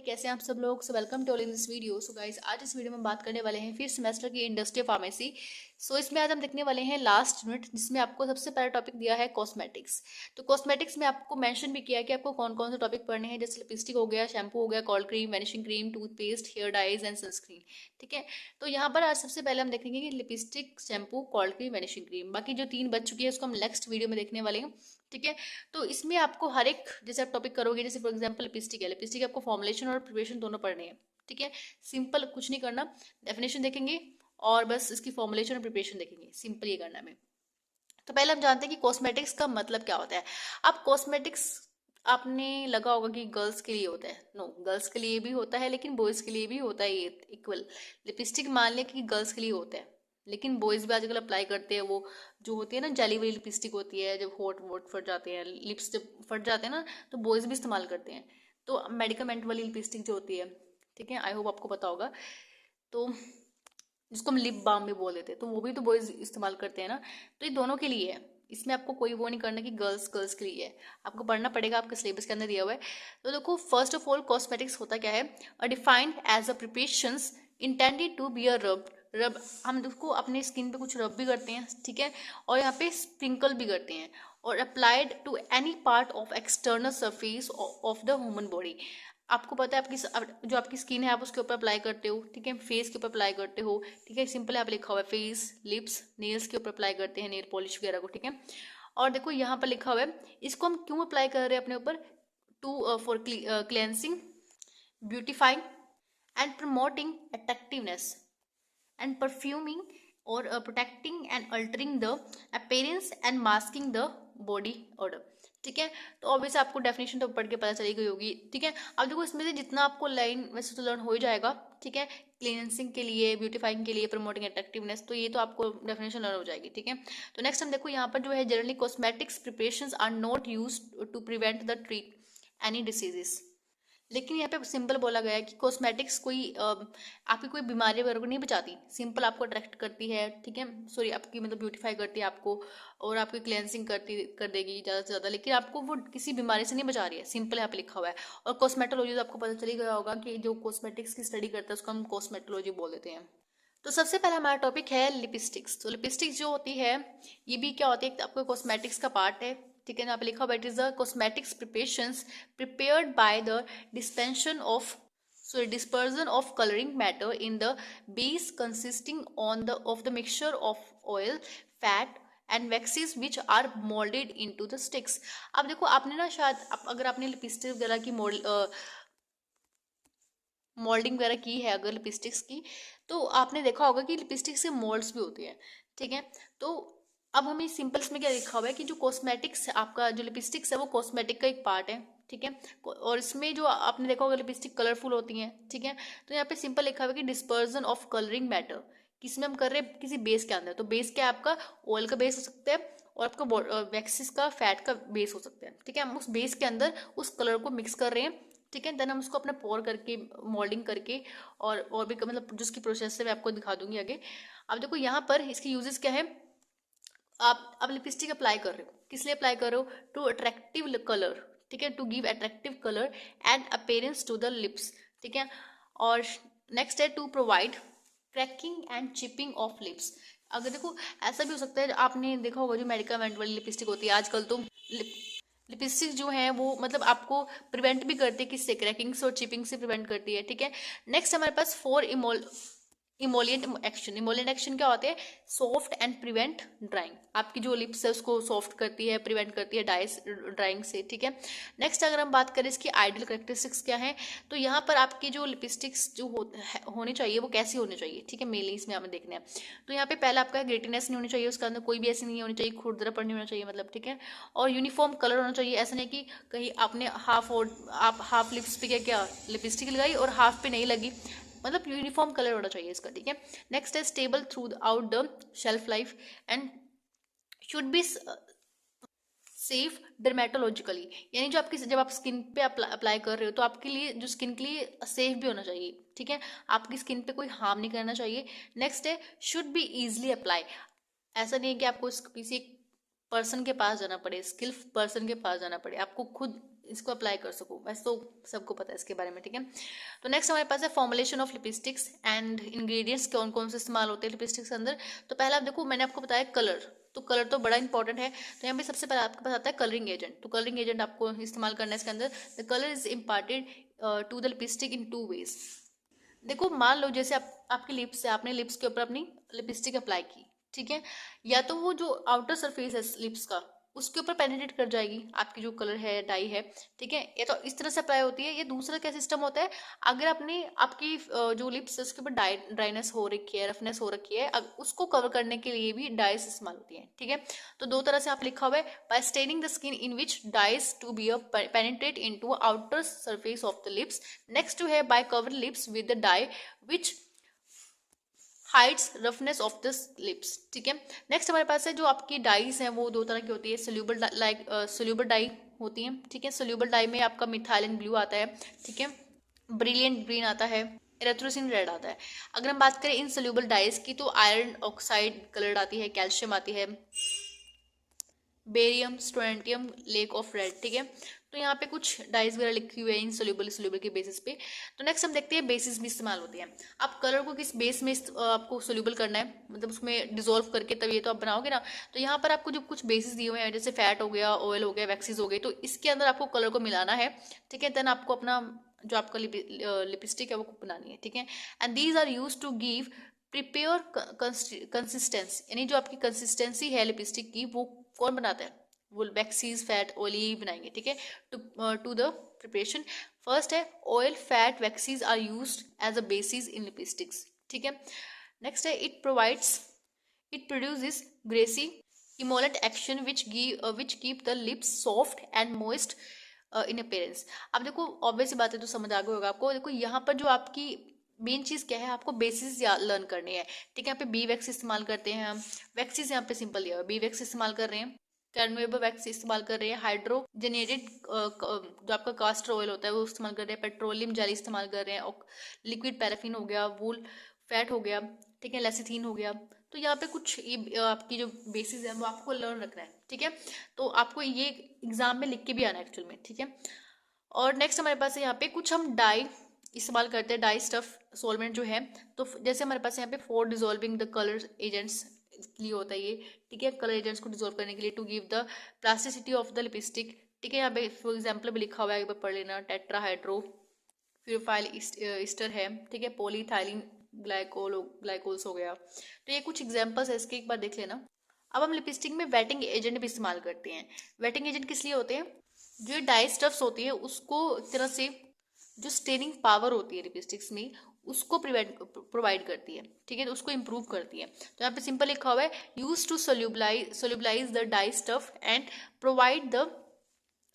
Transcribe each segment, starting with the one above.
कैसे हैं आप सब लोग। So welcome to all in this video. So guys, आज इस वीडियो में बात करने वाले हैं फिफ्थ सेमेस्टर की इंडस्ट्री फार्मेसी। सो इसमें आज हम देखने वाले हैं लास्ट यूनिट, जिसमें आपको सबसे पहला टॉपिक दिया है कॉस्मेटिक्स। तो कॉस्मेटिक्स में आपको मेंशन भी किया है कि आपको कौन कौन से टॉपिक पढ़ने हैं, जैसे लिपस्टिक हो गया, शैम्पू हो गया, cold cream, vanishing cream, toothpaste, hair dyes and sunscreen. ठीक है, तो यहाँ पर आज सबसे पहले हम देखेंगे कि lipstick, shampoo, cold cream, vanishing cream. बाकी जो 3 बच चुकी है उसको हम नेक्स्ट वीडियो में देखने वाले हैं। ठीक है, तो इसमें आपको हर एक जैसे आप टॉपिक करोगे, जैसे फॉर एग्जांपल लिपस्टिक है, लिपस्टिक आपको फॉर्मुलेशन और प्रिपरेशन दोनों पढ़ने हैं। ठीक है, सिंपल कुछ नहीं करना, डेफिनेशन देखेंगे और बस इसकी फॉर्मुलेशन और प्रिपरेशन देखेंगे, सिंपल ये करना है। तो पहले हम जानते हैं कि कॉस्मेटिक्स का मतलब क्या होता है। अब कॉस्मेटिक्स आपने लगा होगा कि गर्ल्स के लिए होता है। नो, गर्ल्स के लिए भी होता है लेकिन बॉयज़ के लिए भी होता है ये इक्वल। लिपस्टिक मान लें कि गर्ल्स के लिए होता है, लेकिन बॉयज़ भी आजकल अप्लाई करते हैं। वो जो होती है ना जेली वाली लिपस्टिक होती है, जब होठ वोट फट जाते हैं, लिप्स जब फट जाते हैं ना, तो बॉयज़ भी इस्तेमाल करते हैं। तो मेडिकामेंट वाली लिपस्टिक जो होती है, ठीक है, आई होप आपको पता होगा। तो जिसको हम लिप बाम भी बोल देते हैं, तो वो भी तो बॉयज़ इस्तेमाल करते हैं ना। तो ये दोनों के लिए है, इसमें आपको कोई वो नहीं करना कि गर्ल्स गर्ल्स के लिए है। आपको पढ़ना पड़ेगा, आपके सिलेबस के अंदर दिया हुआ है। तो देखो, फर्स्ट ऑफ ऑल कॉस्मेटिक्स होता क्या है। Defined as a preparations intended to be a rub. Rub हम उसको अपने स्किन पे कुछ रब भी करते हैं, ठीक है, और यहाँ पे स्प्रिंकल भी करते हैं, और applied to any part of external surface of the human body. आपको पता है आपकी जो आपकी स्किन है आप उसके ऊपर अप्लाई करते हो, ठीक है, फेस के ऊपर अप्लाई करते हो, ठीक है, सिंपल यहाँ पे लिखा हुआ है फेस, लिप्स, नेल्स के ऊपर अप्लाई करते हैं, नेल पॉलिश वगैरह को, ठीक है। और देखो यहाँ पर लिखा हुआ है, इसको हम क्यों अप्लाई कर रहे हैं अपने ऊपर, to for cleansing, beautifying and promoting attractiveness and perfuming or protecting and altering the appearance and masking the body odor। ठीक है, तो ऑब्वियस आपको डेफिनेशन तो पढ़ के पता चली गई होगी। ठीक है, अब देखो इसमें से जितना आपको लाइन वैसे तो लर्न हो ही जाएगा। ठीक है, क्लींसिंग के लिए, ब्यूटीफाइंग के लिए, प्रमोटिंग अट्रैक्टिवनेस, तो ये तो आपको डेफिनेशन लर्न हो जाएगी। ठीक है, तो नेक्स्ट हम देखो यहाँ पर जो है, generally cosmetics preparations are not used to prevent the treat any diseases. लेकिन यहाँ पे सिंपल बोला गया है कि कॉस्मेटिक्स कोई आपकी कोई बीमारी वगैरह को नहीं बचाती, सिंपल आपको अट्रैक्ट करती है, ठीक है, सॉरी आपकी मतलब ब्यूटीफाई करती है आपको, और आपकी क्लेंसिंग कर देगी ज़्यादा से ज़्यादा, लेकिन आपको वो किसी बीमारी से नहीं बचा रही है, सिंपल यहाँ पे लिखा हुआ है। और कॉस्मेटोलॉजी तो आपको पता चल ही गया होगा कि जो कॉस्मेटिक्स की स्टडी करता है उसको हम कॉस्मेटोलॉजी बोल देते हैं। तो सबसे पहला हमारा टॉपिक है लिपस्टिक्स। तो लिपस्टिक्स जो होती है, ये भी क्या होती है, आपको कॉस्मेटिक्स का पार्ट है। ठीक है, यहाँ पे लिखा हुआ it is the cosmetics preparations prepared by the dispersion of coloring matter in the base consisting of the mixture of oil, fat and waxes which are molded into the sticks। अब देखो आपने ना शायद अगर आपने लिपस्टिक वगैरह की moulding वगैरह की है अगर लिपस्टिक्स की, तो आपने देखा होगा कि लिपस्टिक्स के मोल्ड्स भी होते हैं। ठीक है, तो अब हमें सिंपल्स में क्या लिखा हुआ है कि जो कॉस्मेटिक्स आपका जो लिपस्टिक्स है वो कॉस्मेटिक का एक पार्ट है। ठीक है, और इसमें जो आपने देखा होगा लिपस्टिक कलरफुल होती हैं। ठीक है, तो यहाँ पे सिंपल लिखा हुआ है कि डिस्पर्जन ऑफ कलरिंग मैटर, किसमें हम कर रहे हैं, किसी बेस के अंदर। तो बेस क्या है आपका, ऑयल का बेस हो सकता है, और आपका वैक्सिस का, फैट का बेस हो सकता है। ठीक है, हम उस बेस के अंदर उस कलर को मिक्स कर रहे हैं। ठीक है, देन हम उसको अपना पोर करके, मोल्डिंग करके, और भी मतलब जिसकी प्रोसेस है मैं आपको दिखा दूंगी आगे। अब देखो यहाँ पर इसके यूजेस क्या है। आप अब लिपस्टिक अप्लाई कर रहे हो, किस लिए अप्लाई कर रहे हो, टू अट्रैक्टिव कलर। ठीक है, to give attractive colour and appearance to the lips. ठीक है, और नेक्स्ट है to provide cracking and chipping of lips. अगर देखो ऐसा भी हो सकता है, आपने देखा होगा जो मेडिकामेंट वाली लिपस्टिक होती है आजकल, तो लिपस्टिक जो है वो मतलब आपको प्रिवेंट भी करती है किससे, क्रैकिंग से और चिपिंग से प्रिवेंट करती है। ठीक है, नेक्स्ट हमारे पास इमोलियंट एक्शन। इमोलियंट एक्शन क्या होते हैं, सॉफ्ट एंड प्रिवेंट ड्राइंग। आपकी जो लिप्स है उसको सॉफ्ट करती है, प्रिवेंट करती है ड्राइंग से। ठीक है, नेक्स्ट अगर हम बात करें इसकी आइडियल करेक्टरिस्टिक्स क्या है, तो यहाँ पर आपकी जो लिपस्टिक्स जो होनी चाहिए वो कैसी होनी चाहिए। ठीक है, मेनली इसमें हमें देखना है। तो यहाँ पे पहला आपका ग्रेटीनेस नहीं होनी चाहिए, उसके अंदर कोई भी ऐसी नहीं होनी चाहिए, खुरदरापन नहीं होना चाहिए मतलब। ठीक है, और यूनिफॉर्म कलर होना चाहिए, ऐसा नहीं कि कहीं आपने आप हाफ लिप्स पे क्या लिपस्टिक लगाई और हाफ पे नहीं लगी, मतलब यूनिफॉर्म कलर होना चाहिए इसका। ठीक है, नेक्स्ट है stable through out the shelf life and should be safe dermatologically, यानी जो आपकी जब आप स्किन पे अप्लाई कर रहे हो तो आपके लिए जो स्किन के लिए सेफ भी होना चाहिए। ठीक है, आपकी स्किन पे कोई हार्म नहीं करना चाहिए। नेक्स्ट है शुड बी इजिली अप्लाई, ऐसा नहीं है कि आपको किसी पर्सन के पास जाना पड़े, स्किल्ड पर्सन के पास जाना पड़े, आपको खुद इसको अप्लाई कर सकूँ। वैसे तो सबको पता है इसके बारे में, ठीक है। तो नेक्स्ट हमारे पास है formulation of lipsticks and ingredients, कौन कौन से इस्तेमाल होते हैं लिपस्टिक्स के अंदर। तो पहला आप देखो, मैंने आपको बताया कलर, तो कलर तो बड़ा इंपॉर्टेंट है। तो यहाँ पे सबसे पहले आपके पास आता है कलरिंग एजेंट। तो कलरिंग एजेंट आपको इस्तेमाल करना है इसके अंदर। The colour is imparted to the lipstick in 2 ways. देखो मान लो जैसे आपकी लिप्स है, आपने लिप्स के ऊपर अपनी लिपस्टिक अप्लाई की, ठीक है, या तो वो जो आउटर सरफेस है लिप्स का उसके ऊपर पेनिट्रेट कर जाएगी आपकी जो कलर है, डाई है, ठीक है, या तो इस तरह से अप्लाई होती है। ये दूसरा क्या सिस्टम होता है, अगर आपने आपकी जो लिप्स है उसके ऊपर ड्राइनेस हो रखी है, रफनेस हो रखी है, उसको कवर करने के लिए भी डाइस इस्तेमाल होती है, ठीक है। तो दो तरह से आप लिखा हुआ है, by staining the skin in which dyes to be penetrate into outer surface of the lips. Next two है by cover lips with the dye which hides roughness of the lips, ठीक है। नेक्स्ट हमारे पास है जो आपकी dies हैं वो दो तरह की होती है, सोल्यूबल डाई होती है, ठीक है। सोल्यूबल डाई में आपका मिथाइलिन ब्लू आता है, ठीक है, ब्रिलियंट ग्रीन आता है, एरिथ्रोसिन रेड आता है। अगर हम बात करें इन सोल्यूबल डाइज की तो आयरन ऑक्साइड कलर्ड आती है, कैल्शियम आती है, बेरियम, स्टोरेंटियम, लेक ऑफ रेड, ठीक है। तो यहाँ पे कुछ डाइज वगैरह लिखी हुई है इन सोल्यूबल के बेसिस पे। तो नेक्स्ट हम देखते हैं बेसिस भी इस्तेमाल होती है। आप कलर को किस बेस में आपको सोल्यूबल करना है, मतलब उसमें डिजोल्व करके तब ये तो आप बनाओगे ना। तो यहाँ पर आपको जो कुछ बेसिस दिए हुए हैं जैसे फैट हो गया, ऑयल हो गया, वैक्सीज हो गई, तो इसके अंदर आपको कलर को मिलाना है, ठीक है। देन आपको अपना जो आपका लिपस्टिक है वो बनानी है, ठीक है। And these are use to give prepare consistency, यानी जो आपकी कंसिस्टेंसी है लिपस्टिक की वो कौन बनाता है, वो वैक्सीज, फैट, ऑयल ही बनाएंगे, ठीक है। टू द प्रिपरेशन फर्स्ट है oil, fat, waxes are used as a basis in lipsticks, ठीक है। नेक्स्ट है it produces greasy emollient action which keep the lips soft and moist in appearance. अब देखो obvious बात है, तो समझ आ गया होगा आपको। देखो यहाँ पर जो आपकी मेन चीज क्या है, आपको बेसिस लर्न करनी है, ठीक है। यहाँ पे बी वैक्स इस्तेमाल करते हैं हम, वैक्सीज यहाँ पे सिंपल दिया हुआ है, बी वैक्स इस्तेमाल कर रहे हैं, कैनवेबल वैक्स इस्तेमाल कर रहे हैं, हाइड्रोजनेटेड जो आपका कास्टर ऑयल होता है वो इस्तेमाल कर रहे हैं, पेट्रोलियम जेली इस्तेमाल कर रहे हैं, और लिक्विड पैराफिन हो गया, वूल फैट हो गया, ठीक है, लेसिथीन हो गया। तो यहाँ पे कुछ ये आपकी जो बेसिस है वो आपको लर्न रखना है, ठीक है। तो आपको ये एग्जाम में लिख के भी आना है एक्चुअल में, ठीक है। और नेक्स्ट हमारे पास है यहाँ पे कुछ हम डाई इस्तेमाल करते हैं, डाई स्टफ सॉल्वेंट जो है। तो जैसे हमारे पास यहाँ पे for dissolving the colour agents लिए होता है ये, ठीक है, कलर एजेंट्स को डिजोल्व करने के लिए, to give the plasticity of the lipstick, ठीक है। यहाँ पे फॉर एग्जाम्पल भी लिखा हुआ है, एक बार पढ़ लेना, टेट्राहाइड्रो प्यूरिफाइल ईस्टर है, ठीक है, पॉलीथाइलिन ग्लाइकोल्स हो गया। तो ये कुछ एग्जाम्पल्स है इसके, एक बार देख लेना। अब हम लिपस्टिक में वेटिंग एजेंट भी इस्तेमाल करते हैं। वेटिंग एजेंट किस लिए होते हैं, जो डाई स्टफ्स होती है उसको एक तरह से जो स्टेनिंग पावर होती है लिपस्टिक्स में उसको प्रोवाइड करती है, ठीक है, तो उसको इम्प्रूव करती है। तो यहाँ पे सिंपल लिखा हुआ है, use to solubilize the dye stuff and provide the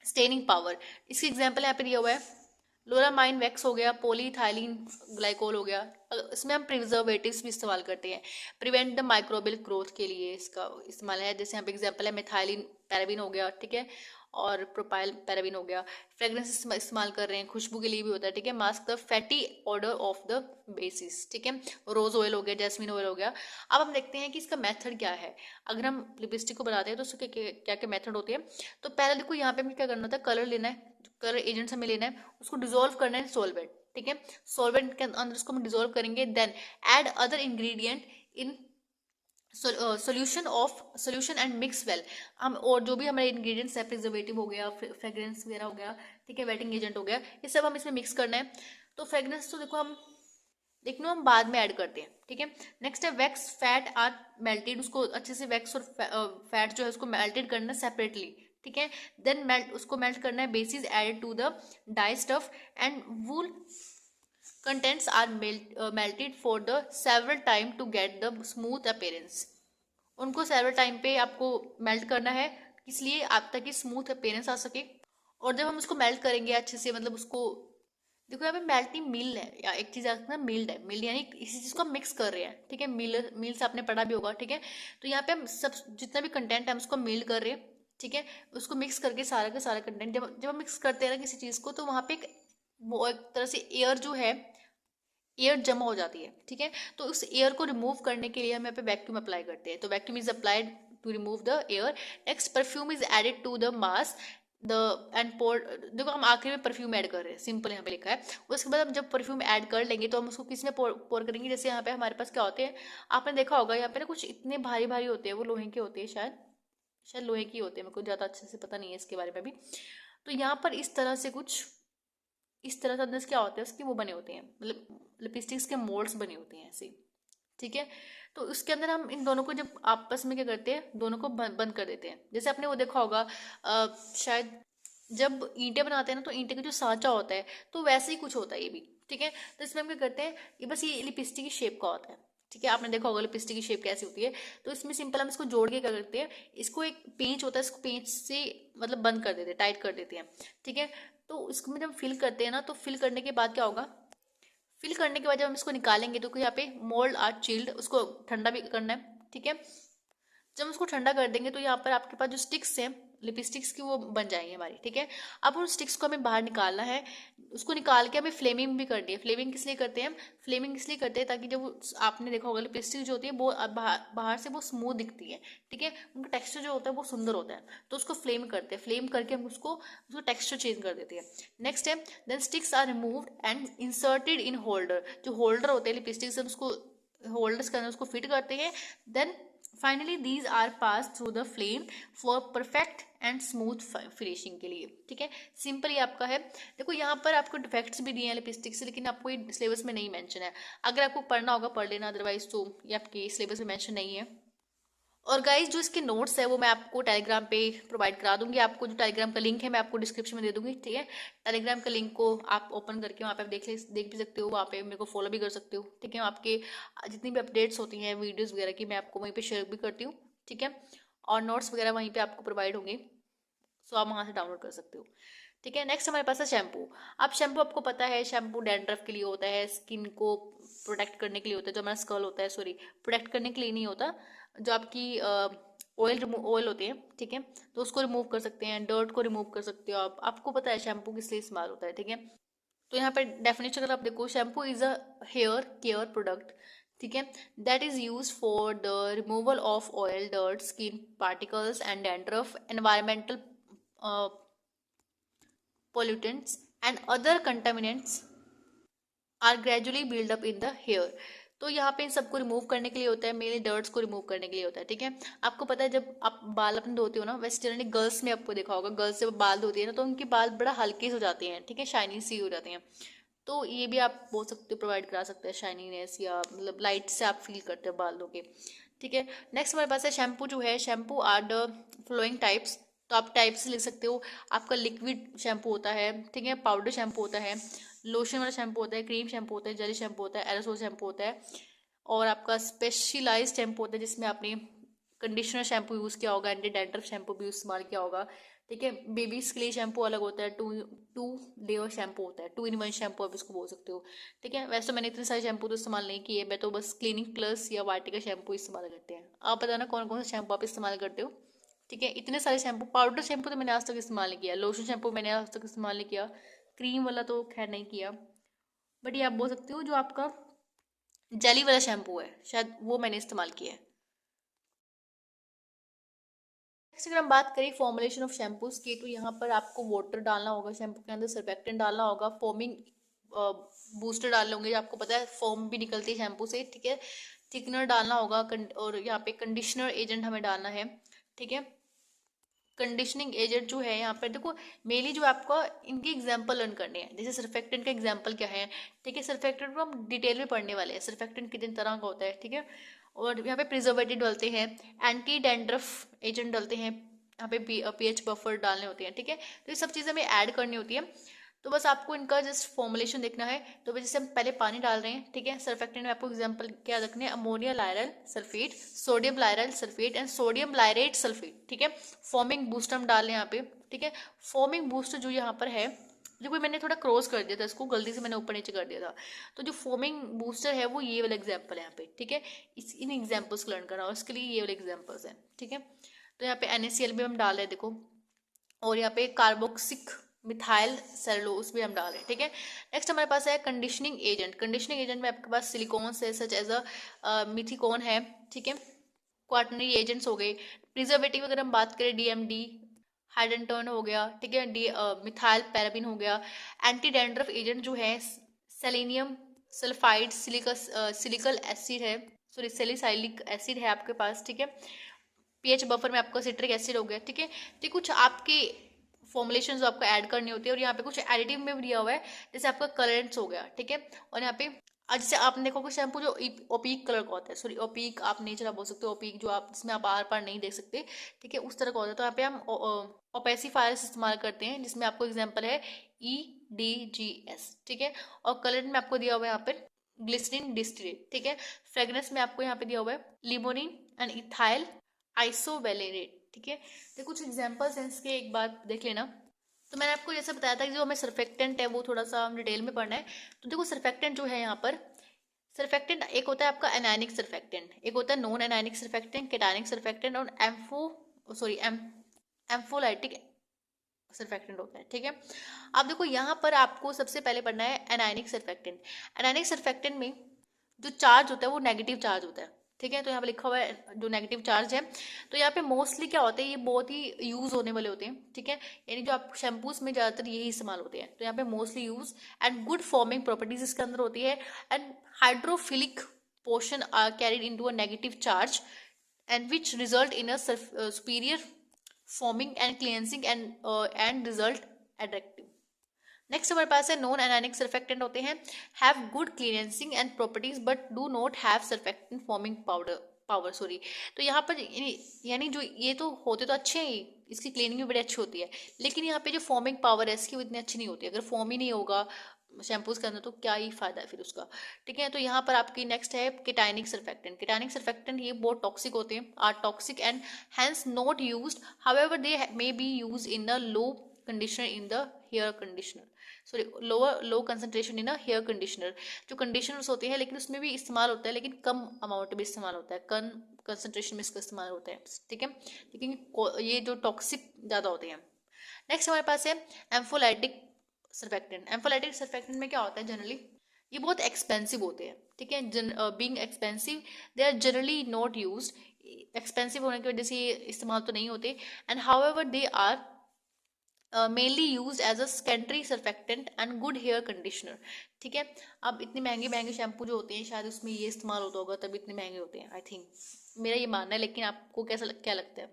staining power. इसकी एग्जाम्पल यहाँ पे दिया हुआ है, लोरामाइन वैक्स हो गया, पॉलीथाइलिन ग्लाइकोल हो गया। इसमें हम प्रिजर्वेटिव्स भी इस्तेमाल करते हैं, प्रिवेंट द माइक्रोबियल ग्रोथ के लिए इसका इस्तेमाल है। जैसे यहाँ पे एग्जाम्पल है मिथाइलिन पैराबिन हो गया, ठीक है, और प्रोपाइल पैराबिन हो गया। फ्रेग्रेंस इस्तेमाल कर रहे हैं, खुशबू के लिए भी होता है, ठीक है, mask the fatty order of the basis, ठीक है, रोज ऑयल हो गया, जैस्मिन ऑयल हो गया। अब हम देखते हैं कि इसका मेथड क्या है। अगर हम लिपस्टिक को बनाते हैं तो उसके क्या क्या मेथड होती है। तो पहले देखो यहाँ पे हमें क्या करना होता है, कलर लेना है, कलर एजेंट हमें लेना है, उसको डिजोल्व करना है सॉल्वेंट, ठीक है, सॉल्वेंट के अंदर उसको हम डिजोल्व करेंगे, then add other ingredient in solution and mix well. हम और जो भी हमारे इंग्रेडिएंट्स है, प्रिजर्वेटिव हो गया, फ्रेग्रेंस वगैरह हो गया, ठीक है, वेटिंग एजेंट हो गया, ये सब हम इसमें मिक्स करना है। तो फ्रेग्रेंस तो देखो हम बाद में ऐड करते हैं, ठीक है। नेक्स्ट है वैक्स फैट आर मेल्टेड, उसको अच्छे से वैक्स और फैट जो है उसको मेल्टेड करना है सेपरेटली, ठीक है। देन उसको मेल्ट करना है, basis added to the dye stuff and wool contents are melted for the several time to get the smooth appearance। उनको several time पे आपको मेल्ट करना है, इसलिए आप ताकि स्मूथ अपीयरेंस आ सके। और जब हम उसको मेल्ट करेंगे अच्छे से, मतलब उसको देखो यहाँ पे मेल्ट नहीं मिल है, या एक चीज आता है मिल्ड है, मिल्ड यानी इसी चीज को हम मिक्स कर रहे हैं, ठीक है, मिल्स आपने पढ़ा भी होगा, ठीक है। तो यहाँ पे हम सब जितना भी कंटेंट है हम उसको मिल्ड कर रहे हैं, ठीक है, उसको मिक्स करके सारा का सारा कंटेंट जब हम मिक्स करते हैं ना किसी चीज को, तो वहाँ पे वो एक तरह से एयर जो है, एयर जमा हो जाती है, ठीक है। तो उस एयर को रिमूव करने के लिए हम यहाँ पे वैक्यूम अप्लाई करते हैं। तो vacuum is applied to remove the air. Next perfume is added to the mass the end pour, देखो हम आखिरी में परफ्यूम ऐड कर रहे हैं, सिंपल यहाँ पे लिखा है। उसके बाद हम जब परफ्यूम ऐड कर लेंगे तो हम उसको किस में पोर करेंगे, जैसे यहाँ पे हमारे पास क्या होते हैं, आपने देखा होगा यहाँ पे ना कुछ इतने भारी भारी होते हैं, वो लोहे के होते हैं शायद, शायद लोहे की होते हैं, मेरे को ज़्यादा अच्छे से पता नहीं है इसके बारे में भी। तो यहाँ पर इस तरह से कुछ, इस तरह से अंदर से क्या होता है उसके वो बने होते हैं, मतलब लिपस्टिक्स के मोल्ड्स बने होते हैं ऐसे, ठीक है। तो उसके अंदर हम इन दोनों को जब आपस में क्या करते हैं, दोनों को बंद कर देते हैं। जैसे आपने वो देखा होगा शायद जब ईंटें बनाते हैं ना, तो ईंटे का जो सांचा होता है, तो वैसे ही कुछ होता है ये भी, ठीक है। तो इसमें हम क्या करते हैं, ये बस ये लिपस्टिक की शेप का होता है, ठीक है। आपने देखा होगा लिपस्टिक की शेप कैसी होती है। तो इसमें सिंपल हम इसको जोड़ के क्या करते हैं, इसको एक पेंच होता है, इसको पेंच से मतलब बंद कर देते हैं, टाइट कर देते हैं, ठीक है। तो इसको में जब फिल करते हैं ना, तो फिल करने के बाद क्या होगा, फिल करने के बाद जब हम इसको निकालेंगे तो यहाँ पे मोल्ड आर चिल्ड, उसको ठंडा भी करना है, ठीक है। जब उसको ठंडा कर देंगे तो यहाँ पर आपके पास जो स्टिक्स हैं लिपस्टिक्स की, वो बन जाएंगी हमारी, ठीक है। अब उन स्टिक्स को हमें बाहर निकालना है, उसको निकाल के हमें फ्लेमिंग भी करनी है। फ्लेमिंग किस लिए करते हैं हम, फ्लेमिंग इसलिए करते हैं ताकि जब आपने देखा होगा लिपस्टिक जो होती है वो बाहर से वो स्मूथ दिखती है, ठीक है, उनका टेक्सचर जो होता है वो सुंदर होता है, तो उसको फ्लेम करते हैं, फ्लेम करके हम उसको उसका टेक्सचर चेंज कर देते हैं। नेक्स्ट है then sticks are removed and inserted in holder, जो होल्डर होते हैं लिपस्टिक से उसको होल्डर्स के अंदर उसको फिट करते हैं। Then finally these are pass through the flame for perfect and smooth finishing के लिए, ठीक है। सिंपल ही आपका है। देखो यहाँ पर आपको डिफेक्ट्स भी दिए हैं लिपस्टिक से, लेकिन आपको ये सिलेबस में नहीं मेंशन है। अगर आपको पढ़ना होगा पढ़ लेना, अदरवाइज तो ये आपके सिलेबस में मेंशन नहीं है। और गाइज जो इसके नोट्स है वो मैं आपको टेलीग्राम पे प्रोवाइड करा दूंगी। आपको जो टेलीग्राम का लिंक है मैं आपको डिस्क्रिप्शन में दे दूंगी, ठीक है। टेलीग्राम का लिंक को आप ओपन करके वहाँ पे आप देख भी सकते हो, वहाँ पे मेरे को फॉलो भी कर सकते हो, ठीक है। आपके जितनी भी अपडेट्स होती हैं वीडियोज़ वगैरह की मैं आपको वहीं पर शेयर भी करती हूँ, ठीक है। और नोट्स वगैरह वहीं पर आपको प्रोवाइड होंगे, सो आप वहाँ से डाउनलोड कर सकते हो, ठीक है। नेक्स्ट हमारे पास है शैम्पू। अब शैम्पू आपको पता है, शैम्पू डैंड्रफ के लिए होता है, स्किन को प्रोटेक्ट करने के लिए होता है, जो हमारा स्कल होता है, सॉरी प्रोटेक्ट करने के लिए नहीं होता, जो आपकी ऑयल होते हैं, ठीक है, तो उसको रिमूव कर सकते हैं, डर्ट को रिमूव कर सकते हो आप। आपको पता है शैम्पू किस लिए इस्तेमाल होता है, ठीक है। तो यहाँ पे डेफिनेशन अगर आप देखो, shampoo is a hair care product, ठीक है, that is use for the removal of oil, dirt, skin particles and dandruff, environmental pollutants and other contaminants are gradually build up in the hair। तो यहाँ पे इन सबको remove करने के लिए होता है, मेनली डर्ट्स को रिमूव करने के लिए होता है, ठीक है। आपको पता है जब आप बाल अपने धोते हो ना, वैसे जनरली गर्ल्स में आपको देखा होगा, गर्ल्स जब बाल धोती है ना तो उनके बाल बड़ा हल्के से हो जाते हैं, ठीक है, शाइनी सी हो जाते हैं। तो ये भी आप बोल सकते हो, प्रोवाइड करा सकते हैं शाइनीनेस, या मतलब लाइट से आप फील करते हो बाल धो के, ठीक है। नेक्स्ट हमारे पास है शैम्पू। जो है shampoo are the flowing types, तो आप टाइप्स लिख सकते हो। आपका लिक्विड शैम्पू होता है, ठीक है, पाउडर शैम्पू होता है, लोशन वाला शैम्पू होता है, क्रीम शैम्पू होता है, जेली शैम्पू होता है, एरोसोल शैम्पू होता है, और आपका स्पेशलाइज्ड शैम्पू होता है जिसमें आपने कंडीशनर शैम्पू यूज़ किया होगा, एंटी डैंड्रफ शैम्पू भी इस्तेमाल किया होगा, ठीक है। बेबीज के लिए शैम्पू अलग होता है, टू लेयर शैम्पू होता है, 2 in 1 शैम्पू आप इसको बोल सकते हो, ठीक है। वैसे तो मैंने इतने सारे शैम्पू तो इस्तेमाल नहीं किए, मैं तो बस क्लिनिक प्लस या वाटी का शैम्पू इस्तेमाल करते हैं। आप बताना कौन कौन सा शैम्पू आप इस्तेमाल करते हो, ठीक है। इतने सारे शैम्पू, पाउडर शैम्पू तो मैंने आज तक इस्तेमाल नहीं किया, लोशन शैम्पू मैंने आज तक इस्तेमाल नहीं किया, क्रीम वाला तो खैर नहीं किया, बट ये आप बोल सकते हो जो आपका जेली वाला शैम्पू है शायद वो मैंने इस्तेमाल किया है। नेक्स्ट अगर हम बात करें फॉर्मुलेशन ऑफ शैम्पूज की, तो यहाँ पर आपको वाटर डालना होगा, शैम्पू के अंदर सर्फेक्टेंट डालना होगा, फोमिंग बूस्टर डालने होंगे, आपको पता है फोम भी निकलती है शैम्पू से, ठीक है। थिकनर डालना होगा, और यहाँ पे कंडीशनर एजेंट हमें डालना है, ठीक है। कंडीशनिंग एजेंट जो है यहाँ पर देखो, मेनली जो आपको इनकी एग्जांपल लर्न करने हैं, जैसे सर्फेक्टेंट का एग्जांपल क्या है, ठीक है। सर्फेक्टेंट को हम डिटेल में पढ़ने वाले हैं, सर्फेक्टेंट कितने तरह का होता है, ठीक है। और यहाँ पे प्रिजर्वेटिव डालते हैं, एंटी डैंड्रफ एजेंट डालते हैं, यहाँ पे पीएच बफर डालने होते हैं, ठीक है। तो ये सब चीज़ें हमें ऐड करनी होती है। तो बस आपको इनका जस्ट फॉर्मुलेशन देखना है। तो जैसे हम पहले पानी डाल रहे हैं, ठीक है, सर्फेक्टेंट में आपको एग्जांपल क्या रखने हैं, ammonia lauryl sulphate, sodium lauryl sulphate and sodium laureth sulphate, ठीक है। फॉर्मिंग बूस्टर हम डाल रहे हैं यहाँ पे, ठीक है। फॉर्मिंग बूस्टर जो यहाँ पर है, जो कोई मैंने थोड़ा क्रॉस कर दिया था इसको, गलती से मैंने ऊपर नीचे कर दिया था, तो जो फॉर्मिंग बूस्टर है वो ये वाला एग्जाम्पल है यहाँ पे, ठीक है। इन एग्जाम्पल्स को लर्न करना और उसके लिए ये वाले एग्जाम्पल्स हैं, ठीक है। तो यहाँ पे NaCl भी हम डाल रहे हैं देखो, और यहाँ पे कार्बोक्सिक मिथाइल सेलुलोज भी हम डाल रहे हैं, ठीक है। नेक्स्ट हमारे पास है कंडीशनिंग एजेंट। कंडीशनिंग एजेंट में आपके पास सिलिकॉन्स है, सच एज अ मिथिकोन है, ठीक है। क्वाटरनरी एजेंट्स हो गए। प्रिजर्वेटिव अगर हम बात करें DMD, हेड एंड टर्न हो गया, ठीक है, मिथाइल पैराबिन हो गया। एंटी डैंड्रफ एजेंट जो है सेलेनियम सल्फाइड सिलिकल एसिड है, सॉरी सेलिसाइलिक एसिड है आपके पास, ठीक है। पीएच बफर में आपका सिट्रिक एसिड हो गया, ठीक है। तो कुछ आपके फॉर्मुलेशन जो आपको ऐड करनी होती है, और यहाँ पे कुछ एडिटिव में भी दिया हुआ है, जैसे आपका कलरेंट्स हो गया, ठीक है। और यहाँ पे जैसे आपने देखो कि शैम्पू जो ओपीक कलर का होता है, सॉरी ओपीक आप नेचर आप बोल सकते हो, ओपीक जो आप जिसमें आप आर पार नहीं देख सकते, ठीक है, उस तरह का होता है। तो यहाँ पे हम ओपेसिफायर्स इस्तेमाल करते हैं, जिसमें आपको एग्जाम्पल है EDGS, ठीक है। और कलर में आपको दिया हुआ है यहाँ पर ग्लिसरीन डिस्टिलेट, ठीक है। फ्रेग्रेंस में आपको यहाँ पे दिया हुआ है लिमोनिन एंड इथाइल आइसोवेलेरेट, ठीक है। तो कुछ एग्जांपल्स हैं इसके, एक बार देख लेना। तो मैंने आपको जैसे बताया था कि जो हमें सर्फेक्टेंट है वो थोड़ा सा डिटेल में पढ़ना है। तो देखो सर्फेक्टेंट जो है यहाँ पर, सर्फेक्टेंट एक होता है आपका एनायनिक सर्फेक्टेंट, एक होता है non anionic surfactant, cationic surfactant और एम्फोलाइटिक सर्फेक्टेंट होता है, ठीक है। अब देखो यहाँ पर आपको सबसे पहले पढ़ना है एनायनिक सर्फेक्टेंट। एनायनिक सर्फेक्टेंट में जो चार्ज होता है वो नेगेटिव चार्ज होता है, ठीक है। तो यहाँ पे लिखा हुआ है जो नेगेटिव चार्ज है। तो यहाँ पे मोस्टली क्या होता है, ये बहुत ही यूज होने वाले होते हैं, ठीक है। यानी जो आप शैम्पूज में ज़्यादातर यही इस्तेमाल होते हैं। तो यहाँ पे mostly use and good foaming properties इसके अंदर होती है, and hydrophilic portion are carried into a negative charge and which result in a superior foaming and cleansing and result attractive. Next हमारे पास है नॉन एनायनिक सर्फेक्टेंट होते हैं, have good cleansing and properties but do not have surfactant foaming power sorry. तो यहाँ पर यानी जो ये तो होते तो अच्छे ही, इसकी क्लीनिंग भी बड़ी अच्छी होती है, लेकिन यहाँ पे जो फॉर्मिंग पावर है इसकी वो इतनी अच्छी नहीं होती। अगर फॉर्म ही नहीं होगा शैम्पूज के अंदर तो क्या ही फायदा है फिर उसका, ठीक है। तो यहाँ पर आपकी नेक्स्ट है केटाइनिक सर्फेक्टेंट। केटाइनिक सर्फेक्टेंट ये बहुत टॉक्सिक होते हैं, are toxic and hence not used, however they may be use in the low conditioner in the hair conditioner, sorry low concentration in a hair conditioner. जो कंडीशनर्स होते हैं लेकिन उसमें भी इस्तेमाल होता है, लेकिन कम अमाउंट में इस्तेमाल होता है, कम कंसंट्रेशन में इसका इस्तेमाल होता है, ठीक है। लेकिन ये जो टॉक्सिक ज़्यादा होते हैं। नेक्स्ट हमारे पास है एम्फोलाइटिक सर्फेक्टेंट। एम्फोलाइटिक सर्फेक्टेंट में क्या होता है जनरली, ये बहुत एक्सपेंसिव होते हैं, ठीक है। Being expensive they are generally not used, expensive होने की वजह से ये इस्तेमाल तो नहीं होते, and however they are mainly use as a secondary surfactant and good hair conditioner, ठीक है। अब इतने महंगे महंगे शैम्पू जो होते हैं शायद उसमें ये इस्तेमाल होता होगा तभी इतने महंगे होते हैं, आई थिंक, मेरा ये मानना है। लेकिन आपको क्या लगता है।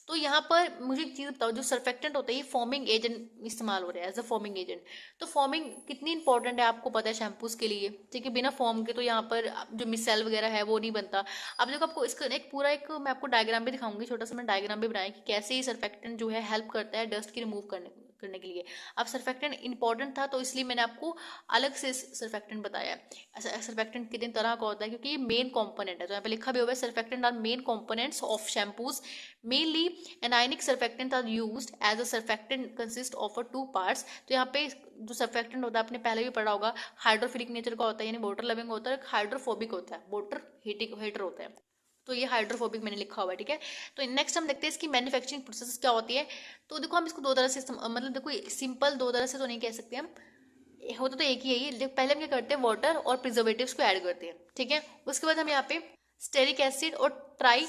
तो यहाँ पर मुझे एक चीज़ बताओ, जो सर्फेक्टेंट होता है ये फॉर्मिंग एजेंट इस्तेमाल हो रहा है एज अ फॉर्मिंग एजेंट। तो फॉर्मिंग कितनी इंपॉर्टेंट है आपको पता है शैम्पूज के लिए, ठीक है। बिना फॉर्म के तो यहाँ पर जो मिसेल वगैरह है वो नहीं बनता। अब देखो आपको इसका एक पूरा एक मैं आपको डायग्राम भी दिखाऊंगी, छोटा सा मैं डायग्राम भी बनाया कि कैसे ये सर्फेक्टेंट जो है हेल्प करता है डस्ट की रिमूव करने के लिए। अब सर्फेक्टेंट इंपॉर्टेंट था तो इसलिए मैंने आपको अलग से सर्फेक्टेंट बताया। सर्फेक्टेंट कितने तरह का होता है क्योंकि ये मेन कंपोनेंट है, तो यहाँ पे लिखा भी हुआ है surfactant are main components of shampoos. Mainly anionic surfactant are used as a surfactant consist of two parts. तो यहाँ पे जो सर्फेक्टेंट होता है आपने पहले भी पढ़ा होगा, हाइड्रोफिलिक नेचर का होता है यानी वाटर लविंग होता है, हाइड्रोफोबिक होता है वाटर हीटर होता है। तो ये हाइड्रोफोबिक मैंने लिखा हुआ है, ठीक है। तो नेक्स्ट हम देखते हैं इसकी मैन्युफैक्चरिंग प्रोसेस क्या होती है। तो देखो हम इसको दो तरह से मतलब देखो सिंपल दो तरह से तो नहीं कह सकते हम, होता तो एक ही है ये। पहले हम क्या करते हैं वाटर और प्रिजर्वेटिव्स को ऐड करते हैं, ठीक है। उसके बाद हम यहाँ पे स्टेरिक एसिड और ट्राई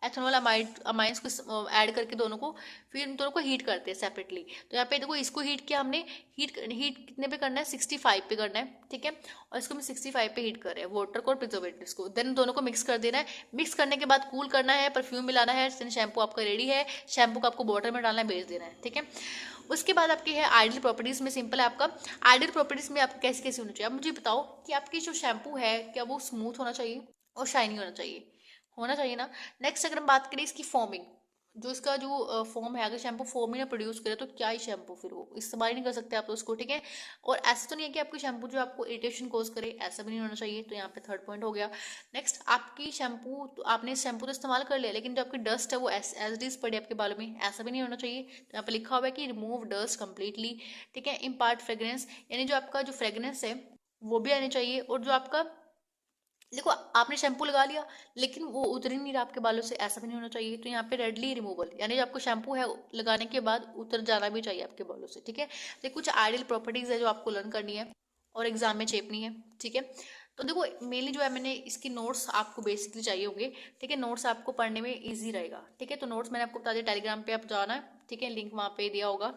एथेनॉल अमाइंस को ऐड करके दोनों को फिर इन दोनों को हीट करते हैं सेपरेटली। तो यहाँ पे देखो इसको हीट किया हमने, हीट कितने पे करना है 65 पे करना है, ठीक है। और इसको हम 65 पे हीट कर रहे हैं वाटर को और प्रिजर्वेटिव्स को, देन दोनों को मिक्स कर देना है। मिक्स करने के बाद कूल करना है, परफ्यूम मिलाना है, शैम्पू आपका रेडी है। शैम्पू को आपको बॉटल में डालना है, भेज देना है, ठीक है। उसके बाद आपकी है आइडियल प्रॉपर्टीज में सिंपल है आपका। आइडियल प्रॉपर्टीज में आपको कैसी कैसी होनी चाहिए, आप मुझे बताओ कि आपकी जो शैम्पू है क्या वो स्मूथ होना चाहिए और शाइनी होना चाहिए ना। नेक्स्ट अगर हम बात करें इसकी फॉर्मिंग, जो इसका जो फॉर्म है, अगर शैम्पू फॉर्म ही ना प्रोड्यूस करे तो क्या ही शैम्पू, फिर वो इस्तेमाल ही नहीं कर सकते आप तो उसको, ठीक है। और ऐसा तो नहीं है कि आपकी शैम्पू जो आपको इरिटेशन कोज करे, ऐसा भी नहीं होना चाहिए। तो यहाँ पे थर्ड पॉइंट हो गया। नेक्स्ट आपकी शैम्पू तो आपने शैम्पू तो इस्तेमाल कर लिया लेकिन जो आपकी डस्ट है वो एज इट इज पड़े आपके बालों में, ऐसा भी नहीं होना चाहिए। तो यहाँ पे लिखा हुआ है कि रिमूव डस्ट कंप्लीटली, ठीक है। इम्पार्ट फ्रेग्रेंस, यानी जो आपका जो फ्रेग्रेंस है वो भी आनी चाहिए। और जो आपका देखो आपने शैम्पू लगा लिया लेकिन वो उतर ही नहीं रहा आपके बालों से, ऐसा भी नहीं होना चाहिए। तो यहाँ पे रेडली रिमूवल, यानी जो आपको शैम्पू है लगाने के बाद उतर जाना भी चाहिए आपके बालों से, ठीक है। तो कुछ आइडियल प्रॉपर्टीज है जो आपको लर्न करनी है और एग्जाम में चेपनी है, ठीक है। तो देखो मेनली जो है मैंने इसकी नोट्स आपको बेसिकली चाहिए होंगे, ठीक है, नोट्स आपको पढ़ने में इजी रहेगा, ठीक है। तो नोट्स मैंने आपको बता दिया, टेलीग्राम पे आप जाना है, ठीक है, लिंक वहाँ पे दिया होगा,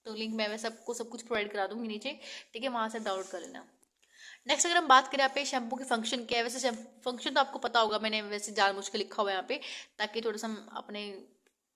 तो लिंक मैं वैसे आपको सब कुछ प्रोवाइड करा दूंगी नीचे, ठीक है, वहाँ से डाउनलोड कर लेना। नेक्स्ट अगर हम बात करें यहाँ पे शैम्पू के फंक्शन क्या है, वैसे फंक्शन तो आपको पता होगा, मैंने वैसे जानबूझ के लिखा हुआ है यहाँ पे, ताकि थोड़ा सा हम अपने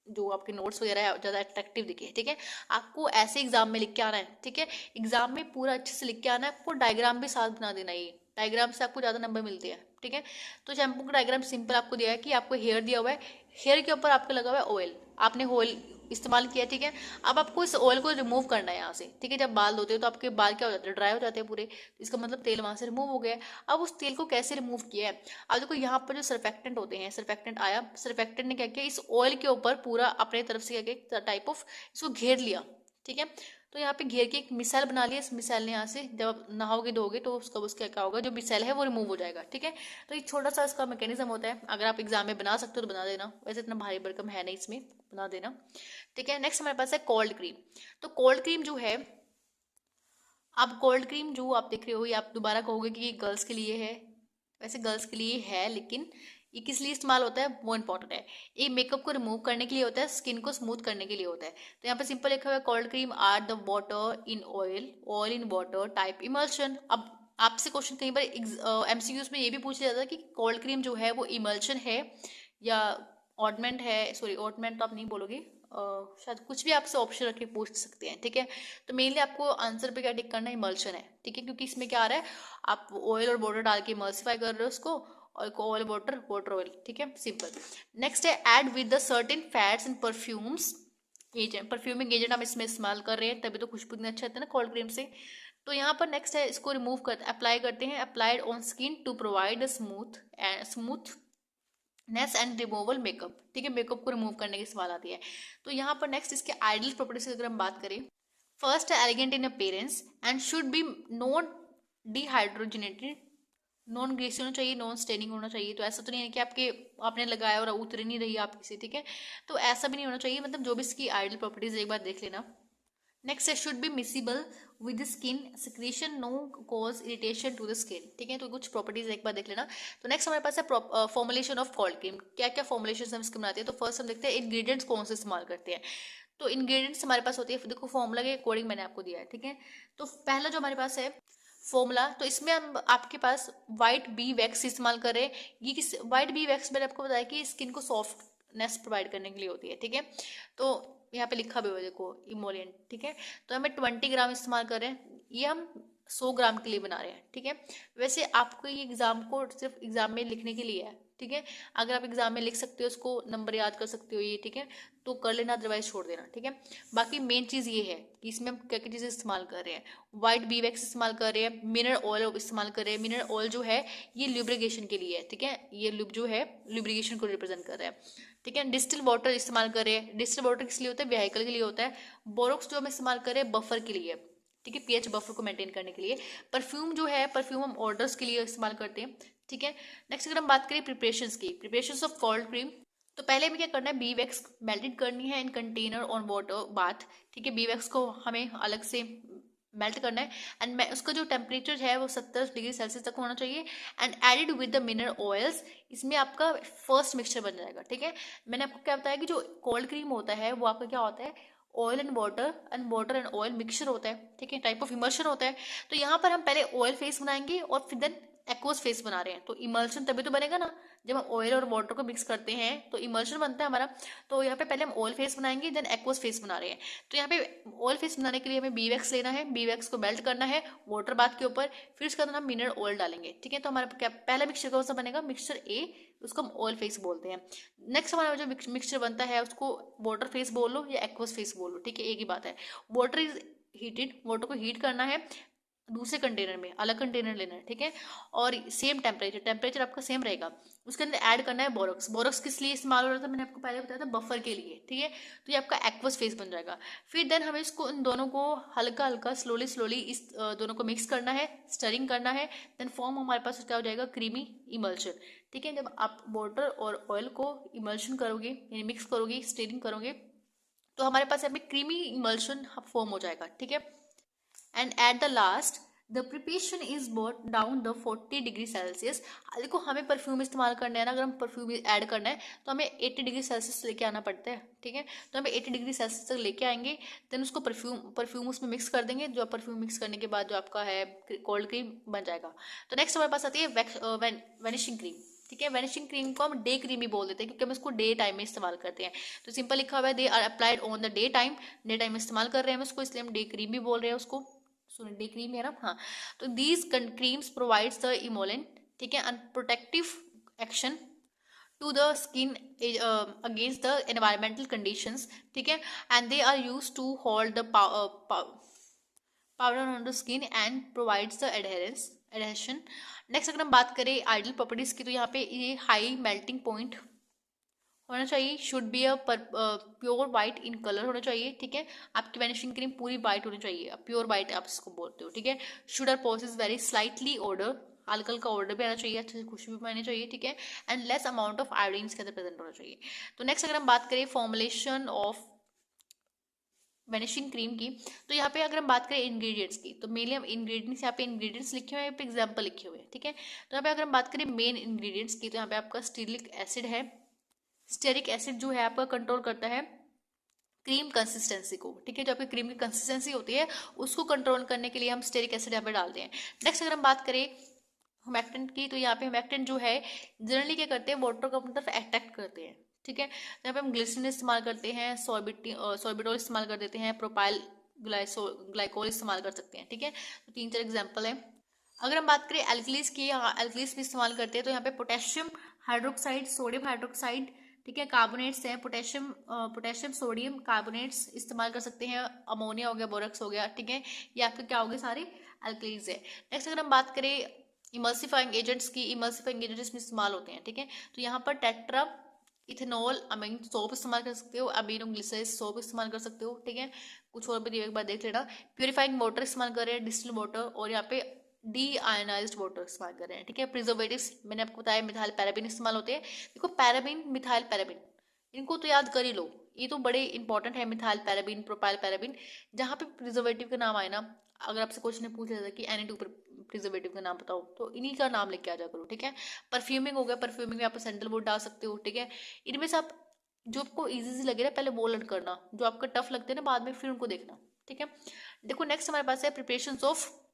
जो आपके नोट्स वगैरह है ज़्यादा अट्रैक्टिव दिखे, ठीक है। आपको ऐसे एग्जाम में लिख के आना है, ठीक है, एग्जाम में पूरा अच्छे से लिख के आना है, आपको डायग्राम भी साथ बना देना, ये डायग्राम से आपको ज़्यादा नंबर मिलते हैं, ठीक है। तो शैम्पू का डायग्राम सिंपल आपको दिया है कि आपको हेयर दिया हुआ है, हेयर के ऊपर आपको लगा हुआ है ऑयल, आपने ऑयल इस्तेमाल किया, ठीक है। अब आपको इस ऑयल को रिमूव करना है यहाँ से, ठीक है। जब बाल धोते हो तो आपके बाल क्या हो जाते हैं, ड्राई हो जाते हैं पूरे, तो इसका मतलब तेल वहां से रिमूव हो गया है। अब उस तेल को कैसे रिमूव किया है, अब देखो यहाँ पर जो सर्फेक्टेंट होते हैं, सर्फेक्टेंट आया, सर्फेक्टेंट ने क्या किया, इस ऑयल के ऊपर पूरा अपने तरफ से क्या किया, टाइप ऑफ इसको घेर लिया, ठीक है। तो यहाँ पे घेर के एक मिसाइल बना लिया, इस मिसाइल ने यहाँ से जब आप नहाओगे धोगे तो उसका क्या होगा, जो मिसाइल है वो रिमूव हो जाएगा, ठीक है। तो एक छोटा सा इसका मैकेनिज्म होता है, अगर आप एग्जाम में बना सकते हो तो बना देना, वैसे इतना भारी भरकम है नहीं इसमें, बना देना, ठीक है। नेक्स्ट हमारे पास है कोल्ड क्रीम। तो कोल्ड क्रीम जो है, आप कोल्ड क्रीम जो आप देख रहे हो, ये आप दोबारा कहोगे कि ये गर्ल्स के लिए है, वैसे गर्ल्स के लिए है, लेकिन ये किस लिए इस्तेमाल होता है वो इंपॉर्टेंट है। ये मेकअप को रिमूव करने के लिए होता है, स्किन को स्मूथ करने के लिए होता है। तो यहाँ पे सिंपल लिखा हुआ है, cold cream are the water in oil, oil in water type emulsion. अब आपसे क्वेश्चन कई बार एमसीक्यूज में ये भी पूछा जाता है कि कोल्ड क्रीम जो है वो इमल्शन है या ऑर्नमेंट है, सॉरी ऑर्नमेंट तो आप नहीं बोलोगे, शायद कुछ भी आपसे ऑप्शन रख के पूछ सकते हैं, ठीक है। तो मेनली आपको आंसर पे क्या टिक करना है, इमल्शन है, ठीक है, क्योंकि इसमें क्या आ रहा है, आप ऑयल और वाटर डाल के इमल्सिफाई कर रहे हो उसको, और ऑयल वाटर, वाटर ऑयल, ठीक है, सिंपल। नेक्स्ट है add with the certain fats and perfumes agent, perfuming agent हम इसमें इस्तेमाल कर रहे हैं, तभी तो खुशबू इतना अच्छा आता है ना कोल्ड क्रीम से। तो यहाँ पर नेक्स्ट है, इसको रिमूव कर अप्लाई करते हैं, applied on skin to provide smoothness and removal makeup, ठीक है, मेकअप को रिमूव करने की सवाल आती है। तो यहाँ पर नेक्स्ट इसके आइडियल प्रॉपर्टीज की अगर हम बात करें, फर्स्ट है elegant in appearance and should be non dehydrogenated, non greasy होना चाहिए, नॉन स्टेनिंग होना चाहिए। तो ऐसा तो नहीं है कि आपके आपने लगाया और उतर नहीं रही आपकी से, ठीक है, तो ऐसा भी नहीं होना चाहिए, मतलब जो भी इसकी आइडियल प्रॉपर्टीज एक बार देख लेना। नेक्स्ट है should be miscible with skin secretion, no cause irritation to the skin, ठीक है। तो कुछ प्रॉपर्टीज एक बार देख लेना। तो नेक्स्ट हमारे पास है फॉर्मुलेशन ऑफ कोल्ड क्रीम, क्या क्या फॉर्मुलेशन हम इसके बनाते हैं। तो फर्स्ट हम देखते हैं इंग्रेडिएंट्स कौन से इस्तेमाल करते हैं। तो इंग्रेडिएंट्स हमारे पास होती है, देखो फॉर्मूला के अकॉर्डिंग मैंने आपको दिया है, ठीक है। तो पहला जो हमारे पास है फॉर्मूला, तो इसमें हम आपके पास वाइट बी वैक्स इस्तेमाल कर रहे हैं। ये किस वाइट बी वैक्स मैंने आपको बताया कि स्किन को सॉफ्टनेस प्रोवाइड करने के लिए होती है, ठीक है। तो यहाँ पे लिखा भी हुआ है देखो, इमोलियंट, ठीक है। तो हमें 20 ग्राम इस्तेमाल कर रहे हैं, ये हम 100 ग्राम के लिए बना रहे हैं, ठीक है। वैसे आपको ये एग्जाम को सिर्फ एग्जाम में लिखने के लिए है, ठीक है। अगर आप एग्जाम में लिख सकते हो, उसको नंबर याद कर सकते हो ये, ठीक है, तो कर लेना, अदरवाइज छोड़ देना, ठीक है। बाकी मेन चीज़ ये है कि इसमें हम क्या क्या चीज़ें इस्तेमाल कर रहे हैं, वाइट बी वैक्स इस्तेमाल कर रहे हैं, मिनरल ऑयल इस्तेमाल कर रहे हैं। मिनरल ऑयल जो है ये ल्यूब्रिकेशन के लिए है, ठीक है, ये लुब जो है लुब्रिकेशन को रिप्रेजेंट कर रहा है, ठीक है। डिस्टिल वाटर इस्तेमाल कर रहे हैं, डिस्टिल वाटर किस लिए होता है, व्हीकल के लिए होता है। बोरोक्स जो हम इस्तेमाल कर रहे हैं बफर के लिए, ठीक है, पीएच बफर को मेंटेन करने के लिए। परफ्यूम जो है, परफ्यूम हम ऑर्डर्स के लिए इस्तेमाल करते हैं, ठीक है। नेक्स्ट अगर हम बात करें प्रिपरेशंस की, प्रिपरेशंस ऑफ कोल्ड क्रीम, तो पहले हमें क्या करना है, बी वैक्स मेल्टेड करनी है इन कंटेनर ऑन वाटर बाथ, ठीक है। बी वैक्स को हमें अलग से मेल्ट करना है, एंड उसका जो टेम्परेचर है वो 70 डिग्री सेल्सियस तक होना चाहिए, and added with the mineral oils, इसमें आपका फर्स्ट मिक्सचर बन जाएगा, ठीक है। मैंने आपको क्या बताया कि जो कोल्ड क्रीम होता है वो आपका क्या होता है, oil and water and oil mixture होता है, ठीक है, टाइप ऑफ इमल्शन होता है। तो यहाँ पर हम पहले ऑयल फेस बनाएंगे और फिर देन एक्वस फेस बना रहे हैं, तो इमल्शन तभी तो बनेगा ना, जब हम ऑयल और वाटर को मिक्स करते हैं तो इमल्शन बनता है हमारा। तो यहाँ पे पहले हम ऑयल फेस बनाएंगे, देन एक्वस फेस बना रहे हैं। तो यहाँ पे ऑयल फेस बनाने के लिए हमें बी वैक्स लेना है, बी वैक्स को मेल्ट करना है वाटर बाथ के ऊपर, फिर उसके अंदर हम मिनरल ऑयल डालेंगे, ठीक है। तो हमारा क्या पहला मिक्सचर कौन सा बनेगा, मिक्सचर ए, उसको हम ऑयल फेस बोलते हैं। नेक्स्ट हमारा जो मिक्सचर बनता है उसको वाटर फेस बोल लो या एक्वस फेस बोल लो, ठीक है, एक ही बात है। वाटर इज हीटेड, वाटर को हीट करना है दूसरे कंटेनर में, अलग कंटेनर लेना है, ठीक है, और सेम टेम्परेचर आपका सेम रहेगा। उसके अंदर ऐड करना है बोरोक्स, बोरोक्स किस लिए इस्तेमाल हो रहा था, मैंने आपको पहले बताया था, बफर के लिए, ठीक है। तो ये आपका एक्वस फेस बन जाएगा। फिर देन हमें इसको इन दोनों को हल्का हल्का स्लोली इस दोनों को मिक्स करना है, स्टरिंग करना है, देन फॉर्म हमारे पास क्या हो जाएगा, क्रीमी इमल्शन, ठीक है। जब आप वाटर और ऑयल को इमल्शन करोगे यानी मिक्स करोगे, स्टरिंग करोगे, तो हमारे पास यहाँ पे क्रीमी इमल्शन फॉर्म हो जाएगा, ठीक है। And at the last the preparation is boat down the 40 degree Celsius. देखो हमें परफ्यूम इस्तेमाल करना है ना, अगर हम परफ्यूम ऐड करना है तो हमें 80 डिग्री सेल्सियस लेके आना पड़ता है, ठीक है। तो हमें 80 डिग्री सेल्सियस तक लेके आएंगे, देन उसको परफ्यूम उसमें मिक्स कर देंगे। जो परफ्यूम मिक्स करने के बाद जो आपका है कोल्ड क्रीम बन जाएगा। तो नेक्स्ट हमारे पास आती है वैनिशिंग क्रीम, ठीक है। वैनिशिंग क्रीम को हम डे क्रीम भी बोल देते हैं क्योंकि हम इसको डे टाइम में इस्तेमाल करते हैं। तो सिंपल लिखा हुआ है, they are applied on the day time इस्तेमाल कर रहे हैं हम उसको, इसलिए हम डे क्रीम भी बोल रहे हैं उसको। सॉरी डे क्रीम है ना, हाँ। तो these creams provides the emollient, ठीक है, and protective action to the skin against the environmental conditions, ठीक है। And they are use to hold the powder on the skin and provides the adhesion. Next अगर हम बात करें idol properties की, तो यहाँ पे ये हाई मेल्टिंग पॉइंट होना चाहिए, should be a pure white in colour होना चाहिए, ठीक है। आपकी वैनिशिंग क्रीम पूरी वाइट होनी चाहिए, प्योर वाइट आप इसको बोलते हो, ठीक है। Should are possess very slightly odour, हल्का हल्का ऑर्डर भी आना चाहिए, अच्छे से खुशबू भी आनी चाहिए, ठीक है। And less amount of iodine इसके अंदर प्रेजेंट होना चाहिए। तो नेक्स्ट अगर हम बात करें फॉर्मुलेशन ऑफ वैनिशिंग क्रीम की, तो यहाँ पे अगर हम बात करें इंग्रेडिएंट्स की, तो मेनली हम इंग्रेडिएंट्स यहाँ पे इंग्रेडिएंट्स लिखे हुए हैं, यहाँ पे एग्जाम्पल लिखे हुए हैं, ठीक है। तो यहाँ पे अगर हम बात करें मेन इंग्रेडिएंट्स की, तो यहाँ पे आपका स्टीरिक एसिड है। स्टेरिक एसिड जो है आपका कंट्रोल करता है क्रीम कंसिस्टेंसी को, ठीक है। जो आपकी क्रीम की कंसिस्टेंसी होती है उसको कंट्रोल करने के लिए हम स्टेरिक एसिड यहाँ पे डालते हैं। नेक्स्ट अगर हम बात करें हुमैक्टेंट की, तो यहाँ पे हुमैक्टेंट जो है जनरली क्या करते हैं, वाटर को अपनी तरफ अट्रैक्ट करते हैं, ठीक है। यहाँ पे हम ग्लिसरीन इस्तेमाल करते हैं, सॉर्बिटोल इस्तेमाल कर देते हैं, प्रोपाइल ग्लाइकोल इस्तेमाल कर सकते हैं, ठीक है। तो 3-4 एग्जाम्पल है। अगर हम बात करें एल्कलीस की, एल्कलीस भी इस्तेमाल करते हैं, तो यहाँ पे पोटेशियम हाइड्रोक्साइड, सोडियम हाइड्रोक्साइड, ठीक है, कार्बोनेट्स हैं, पोटेशियम सोडियम कार्बोनेट्स इस्तेमाल कर सकते हैं, अमोनिया हो गया, बोरक्स हो गया, ठीक है। ये आपके क्या हो गए, सारे एल्कलीज है। नेक्स्ट अगर हम बात करें इमल्सिफाइंग एजेंट्स की, इमल्सिफाइंग एजेंट्स में इस्तेमाल होते हैं, ठीक है। तो यहाँ पर टेट्रा इथेनॉल अमीन सोप इस्तेमाल कर सकते हो, अमीनो ग्लिसराइड सोप इस्तेमाल कर सकते हो, ठीक है। कुछ और भी दिए एक बार देख लेना। प्यूरिफाइंग वाटर इस्तेमाल कर रहे हैं, डिस्टिल वाटर, और यहाँ पे डी आयोनाइज्ड वाटर इस्तेमाल कर रहे हैं, ठीक है। प्रिजर्वेटिव्स मैंने आपको बताया, मिथाइल पैराबिन इस्तेमाल होते हैं। देखो पैराबिन, मिथाइल पैराबिन, इनको तो याद कर ही लो, ये तो बड़े इंपॉर्टेंट है। मिथाइल पैराबिन, प्रोपाइल पैराबिन, जहाँ पे प्रिजर्वेटिव का नाम आए ना, अगर आपसे क्वेश्चन पूछा जाता है कि एनी टू प्रिजर्वेटिव का नाम बताओ, तो इन्हीं का नाम लेके आ जा करो, ठीक है। परफ्यूमिंग हो गया, परफ्यूमिंग में आप सैंडलवुड डाल सकते हो, ठीक है। इनमें से आप जो आपको इजी लगे ना पहले वो लर्न करना, जो आपका टफ लगते हैं ना बाद में फिर उनको देखना, ठीक है। देखो नेक्स्ट हमारे पास है प्रिपरेशन ऑफ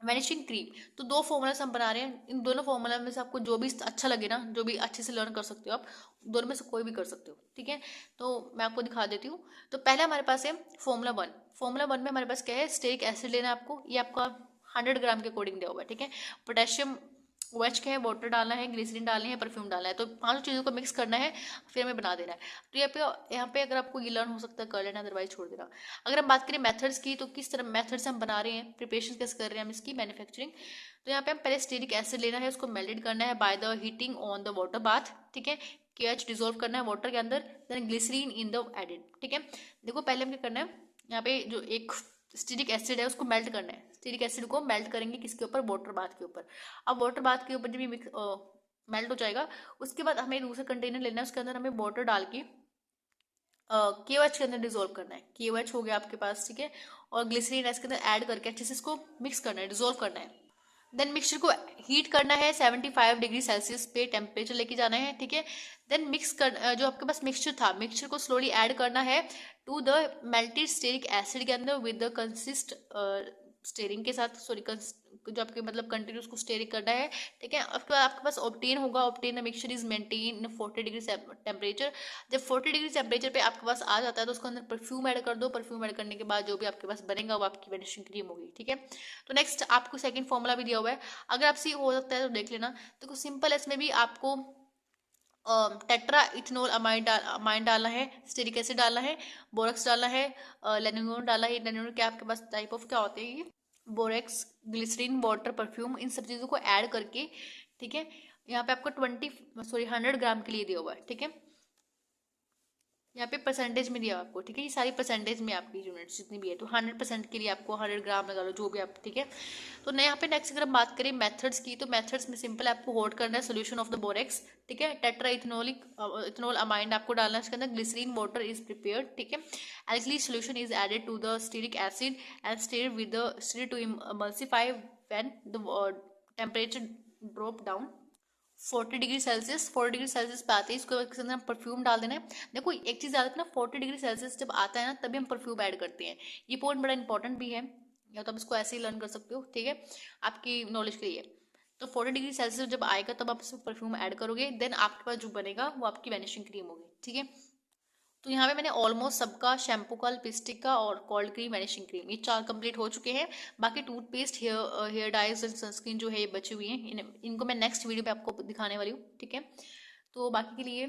वैनिशिंग क्रीम। तो 2 फॉर्मूलास हम बना रहे हैं, इन दोनों फॉर्मूला में से आपको जो भी अच्छा लगे ना, जो भी अच्छे से लर्न कर सकते हो आप, दोनों में से कोई भी कर सकते हो, ठीक है। तो मैं आपको दिखा देती हूँ। तो पहले हमारे पास है फॉर्मूला 1। फॉर्मूला 1 में हमारे पास क्या है, स्टेरिक एसिड लेना है आपको, ये आपका 100 ग्राम के अकॉर्डिंग दिया हुआ है, ठीक है। पोटेशियम OH का है, वाटर डालना है, ग्लिसरीन डालनी है, परफ्यूम डालना है, तो 5 चीज़ों को मिक्स करना है, फिर हमें बना देना है। तो यहाँ पे अगर आपको ये लर्न हो सकता है कर लेना, अदरवाइज छोड़ देना। अगर हम बात करें मेथड्स की, तो किस तरह मेथड से हम बना रहे हैं, प्रिपरेशन कैसे कर रहे हैं हम इसकी, मैन्युफैक्चरिंग। तो यहाँ पे हम पहले स्टेरिक एसिड लेना है, उसको मेल्टेड करना है by the heating on the water bath, ठीक है। KH डिजोल्व करना है वाटर के अंदर, then glycerine in the added, ठीक है। देखो पहले हम क्या करना है, यहाँ पे जो एक स्टीरिक एसिड है उसको मेल्ट करना है। स्टीरिक एसिड को मेल्ट करेंगे किसके ऊपर, वाटर बाथ के ऊपर। अब वाटर बाथ के ऊपर जब ये मेल्ट हो जाएगा, उसके बाद हमें दूसरा कंटेनर लेना है, उसके अंदर हमें वाटर डाल के KOH के अंदर डिजोल्व करना है। KOH हो गया आपके पास, ठीक है। और ग्लिसरीन इसके अंदर ऐड करके अच्छे से इसको मिक्स करना है, डिजोल्व करना है। देन मिक्सचर को हीट करना है, 75 डिग्री सेल्सियस पे टेम्परेचर लेके जाना है, ठीक है। देन मिक्स कर जो आपके पास मिक्सचर था, मिक्सचर को स्लोली ऐड करना है to the melted stearic acid के अंदर विद द कंसिस्ट स्टेरिंग के साथ, सॉरी जो आपके मतलब कंटिन्यूस को स्टेरिंग करना है, ठीक है। उसके बाद आपके पास ऑब्टेन होगा, obtain the mixture is maintain in 40 degree temperature. जब 40 डिग्री टेम्परेचर पे आपके पास आ जाता है तो उसके अंदर परफ्यूम ऐड कर दो, परफ्यूम ऐड करने के बाद जो भी आपके पास बनेगा वो आपकी वैनिशिंग क्रीम होगी, ठीक है। तो नेक्स्ट आपको सेकंड फॉर्मूला भी दिया हुआ है, अगर आपसे हो सकता है तो देख लेना। तो कुछ सिंपल है, इसमें भी आपको टेट्रा इथेनॉल अमाइन डालना है, स्टेरिक एसिड डालना है, बोरक्स डालना है, लेनिनोन डालना है। लेनिनोन क्या आपके पास टाइप ऑफ क्या होते हैं, ये बोरेक्स, ग्लिसरीन, वाटर, परफ्यूम, इन सब चीज़ों को ऐड करके, ठीक है। यहाँ पे आपको 100 ग्राम के लिए दिया हुआ है, ठीक है। यहाँ पे परसेंटेज में दिया आपको, ठीक है, ये सारी परसेंटेज में आपकी यूनिट्स जितनी भी है, तो 100% के लिए आपको 100 ग्राम लगा लो जो भी आप, ठीक है। तो नए यहाँ पे नेक्स्ट अगर हम बात करें मेथड्स की, तो मेथड्स में सिंपल आपको होल्ड करना है सोल्यूशन ऑफ द बोरेक्स, ठीक है। टेट्रा इथेनोलिक इथेनॉल अमाइंड आपको डालना है इसके अंदर, ग्लिसरीन वाटर इज प्रिपेयर्ड, ठीक है। Alkali solution is added to the stearic acid and stirred with the stirrer to emulsify when the temperature drop down 40 degree Celsius. 40 degree Celsius पे आते हैं, इसके बाद अंदर हम परफ्यूम डाल देना है। देखो एक चीज़ याद रखना, 40 डिग्री सेल्सियस जब आता है ना तभी हम परफ्यूम ऐड करते हैं। ये पॉइंट बड़ा इंपॉर्टेंट भी है, या तो आप इसको ऐसे ही लर्न कर सकते हो, ठीक है, आपकी नॉलेज के लिए। तो 40 डिग्री सेल्सियस जब आएगा तब आप इसमें परफ्यूम ऐड करोगे, देन आपके पास जो बनेगा वो आपकी वैनिशिंग क्रीम होगी, ठीक है। तो यहाँ पे मैंने ऑलमोस्ट सबका, शैम्पू का, लिपस्टिक का और कोल्ड क्रीम, वैनिशिंग क्रीम, ये 4 कंप्लीट हो चुके हैं। बाकी toothpaste, hair dyes and sunscreen जो है ये बची हुई हैं, इनको मैं नेक्स्ट वीडियो पे आपको दिखाने वाली हूँ, ठीक है। तो बाकी के लिए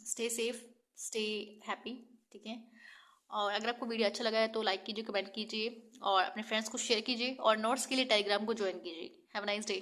स्टे सेफ, स्टे हैप्पी, ठीक है। और अगर आपको वीडियो अच्छा लगा है तो लाइक कीजिए, कमेंट कीजिए और अपने फ्रेंड्स को शेयर कीजिए, और नोट्स के लिए टेलीग्राम को ज्वाइन कीजिए। Have a nice day.